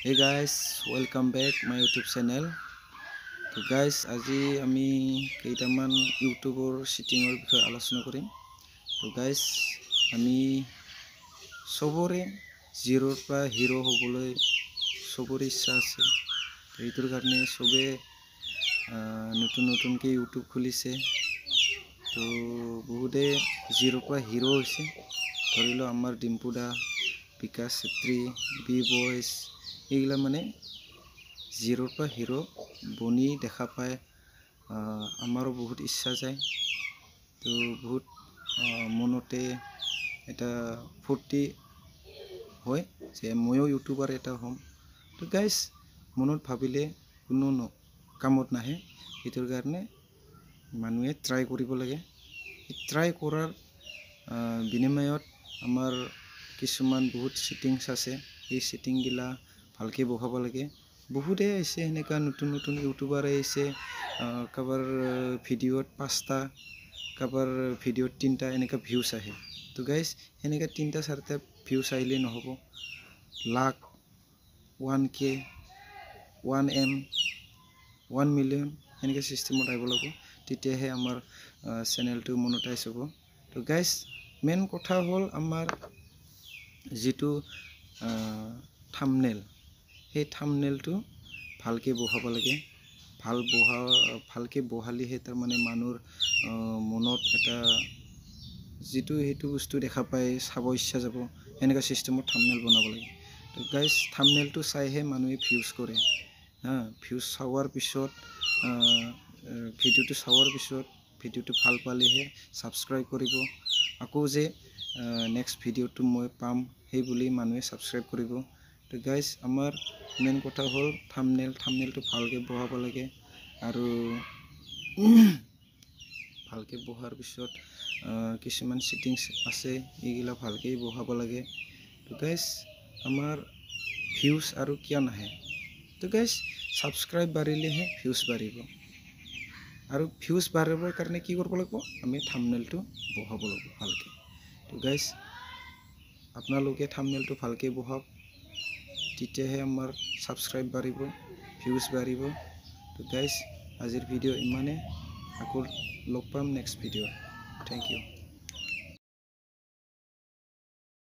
Hey guys, welcome back my YouTube channel. So guys, আজি আমি কেইটামান ইউটিউবৰ চিটিংৰ বিষয়ে আলোচনা কৰিম। তো guys, আমি সবৰে জিৰোৰ পৰা হিৰো হ'বলৈ সবৰে ইচ্ছা আছে। এইটোৰ কাৰণে সবে নতুনকৈ ইউটিউব খুলিছে। তো বহুতে জিৰোৰ পৰা হিৰো হৈছে। ধৰি লও আমাৰ ডিম্পু দা, বিকাশ চেত্ৰী, বি বয়েজ এইগিলা মানে জিৰোৰ পৰা হিৰো বনি দেখা পায়। আমাৰো বহুত ইচ্ছা যায়। তো বহুত মনতে এটা ফূৰ্তি হয় যে ময়ো ইউটিউবাৰ এটা হ'ম। তো গাইজ মনত ভাবিলে কোনো কামত নাহে। সেইটোৰ কাৰণে মানুহে ট্ৰাই কৰিব লাগে। ট্ৰাই কৰাৰ বিনিময়ত আমাৰ কিছুমান বহুত চিটিংছ আছে। এই চিটিংগিলা ভালকৈ বহাব লাগে। বহুতে আহিছে সেনেকুৱা নতুন ইউটিউবাৰ আহিছে। কাৰোবাৰ ভিডিঅ'ত 5টা, কাৰোবাৰ ভিডিঅ'ত 3টা এনেকুৱা ভিউজ আহে। তো গাইজ সেনেকুৱা 3টা 4টা ভিউজ আহিলে নহ'ব। লাখ, 1K, 1M, 1 মিলিয়ন সেনেকৈ চিষ্টেমত আহিব লাগিব। তেতিয়াহে আমাৰ চেনেলটো মনেটাইজ হ'ব। তো গাইজ মেইন কথা হ'ল আমাৰ যিটো থাম্বনেল, সেই থাম্বনেলটো ভালকৈ বহাব লাগে। ভালকৈ বহালেহে তাৰমানে মানুহৰ মনত এটা যিটো সেইটো বস্তু দেখা পায় চাব ইচ্ছা যাব। এনেকুৱা চিষ্টেমত থাম্বনেল বনাব লাগে। তো গাইজ থাম্বনেলটো চাইহে মানুহে ভিউজ কৰে। ভিউজ চোৱাৰ পিছত ভিডিঅ'টো ভাল পালেহে ছাবস্ক্ৰাইব কৰিব। আকৌ যে নেক্সট ভিডিঅ'টো মই পাম সেই বুলি মানুহে ছাবস্ক্ৰাইব কৰিব। তো গাইজ আমাৰ মেইন কথা হ'ল থাম্বনেলটো ভালকৈ বহাব লাগে। আৰু ভালকৈ বহাৰ পিছত কিছুমান চিটিংছ আছে, এইগিলা ভালকৈ বহাব লাগে। তো গাইজ আমাৰ ভিউজ আৰু কিয় নাহে? তো গাইজ ছাবস্ক্ৰাইব বাঢ়িলেহে ভিউজ বাঢ়িব। আৰু ভিউজ বাঢ়িবৰ কাৰণে কি কৰিব লাগিব? আমি থাম্বনেলটো বহাব লাগিব ভালকৈ। তো গাইজ আপোনালোকে থাম্বনেলটো ভালকৈ বহাওক, তেতিয়াহে আমাৰ ছাবস্ক্ৰাইব বাঢ়িব, ভিউজ বাঢ়িব। তো গাইজ আজিৰ ভিডিঅ' ইমানে। আকৌ লগ পাম নেক্সট ভিডিঅ'। Thank U.